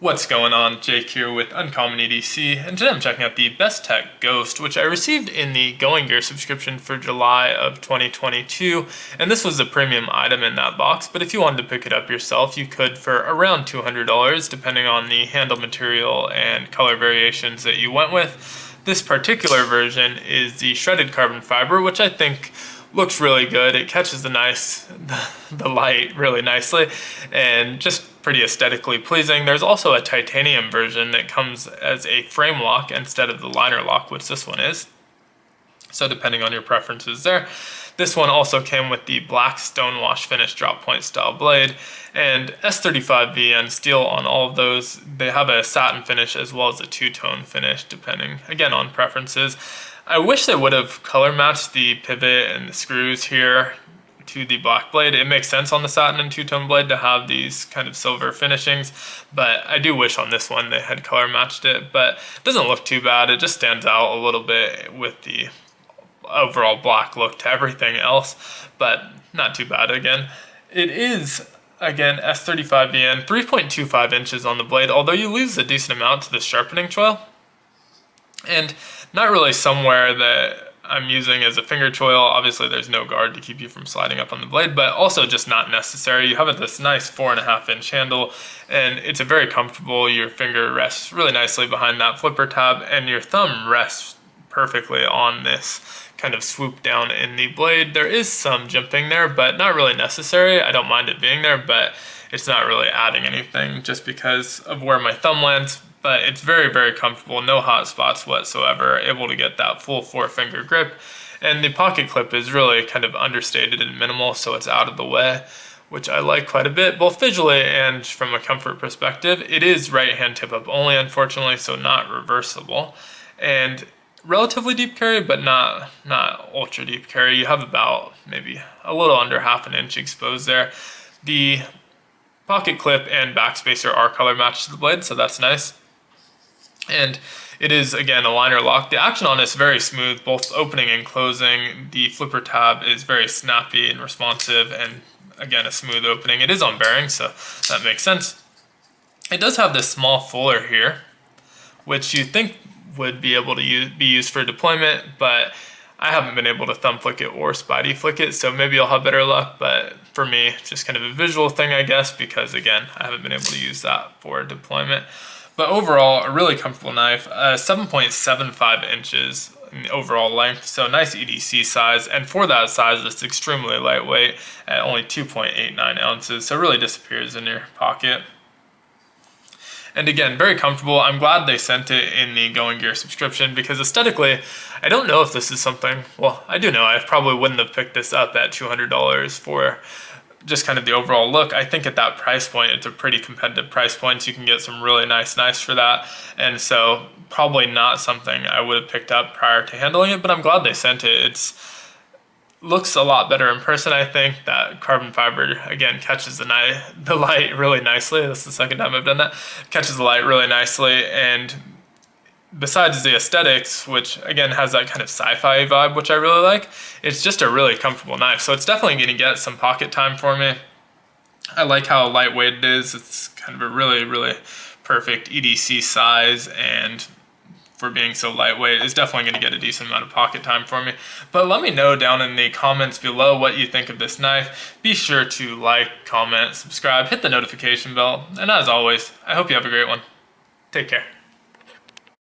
What's going on? Jake here with Uncommon EDC, and today I'm checking out the Bestech Ghost, which I received in the Going Gear subscription for July of 2022, and this was a premium item in that box, but if you wanted to pick it up yourself, you could for around $200, depending on the handle material and color variations that you went with. This particular version is the shredded carbon fiber, which I think looks really good. It catches the light really nicely and just pretty aesthetically pleasing. There's also a titanium version that comes as a frame lock instead of the liner lock, which this one is. So depending on your preferences there. This one also came with the black stonewash finish drop point style blade and S35VN steel on all of those. They have a satin finish as well as a two-tone finish depending again on preferences. I wish they would have color matched the pivot and the screws here to the black blade. It makes sense on the satin and two-tone blade to have these kind of silver finishings, but I do wish on this one they had color matched it, but it doesn't look too bad. It just stands out a little bit with the overall black look to everything else, but not too bad again. It is, again, S35VN, 3.25 inches on the blade, although you lose a decent amount to the sharpening choil, and not really somewhere that I'm using as a finger choil. Obviously there's no guard to keep you from sliding up on the blade, but also just not necessary. You have this nice 4.5 inch handle and it's a very comfortable. Your finger rests really nicely behind that flipper tab and your thumb rests perfectly on this kind of swoop down in the blade. There is some jimping there, but not really necessary. I don't mind it being there, but it's not really adding anything just because of where my thumb lands. But it's very, very comfortable, no hot spots whatsoever, able to get that full 4-finger grip. And the pocket clip is really kind of understated and minimal, so it's out of the way, which I like quite a bit, both visually and from a comfort perspective. It is right hand tip up only, unfortunately, so not reversible. And relatively deep carry, but not ultra deep carry. You have about maybe a little under 1/2 inch exposed there. The pocket clip and backspacer are color matched to the blade, so that's nice. And it is, again, a liner lock. The action on it is very smooth, both opening and closing. The flipper tab is very snappy and responsive, and again, a smooth opening. It is on bearing, so that makes sense. It does have this small fuller here, which you think would be able to be used for deployment, but I haven't been able to thumb flick it or spidey flick it, so maybe I'll have better luck, but for me, it's just kind of a visual thing, I guess, because again, I haven't been able to use that for deployment. But overall, a really comfortable knife, 7.75 inches in the overall length, so nice EDC size, and for that size, it's extremely lightweight at only 2.89 ounces, so it really disappears in your pocket. And again, very comfortable. I'm glad they sent it in the Going Gear subscription because aesthetically, I don't know if this is something, well, I do know, I probably wouldn't have picked this up at $200 for just kind of the overall look. I think at that price point, it's a pretty competitive price point, so you can get some really nice knives for that. And so probably not something I would have picked up prior to handling it, but I'm glad they sent it. It's looks a lot better in person. I think that carbon fiber, again, catches the light really nicely. This is the second time I've done that. Catches the light really nicely, and besides the aesthetics, which again has that kind of sci-fi vibe, which I really like, it's just a really comfortable knife. So it's definitely going to get some pocket time for me. I like how lightweight it is. It's kind of a really, really perfect EDC size, and for being so lightweight, is definitely going to get a decent amount of pocket time for me. But let me know down in the comments below what you think of this knife. Be sure to like, comment, subscribe, hit the notification bell, and as always, I hope you have a great one. Take care.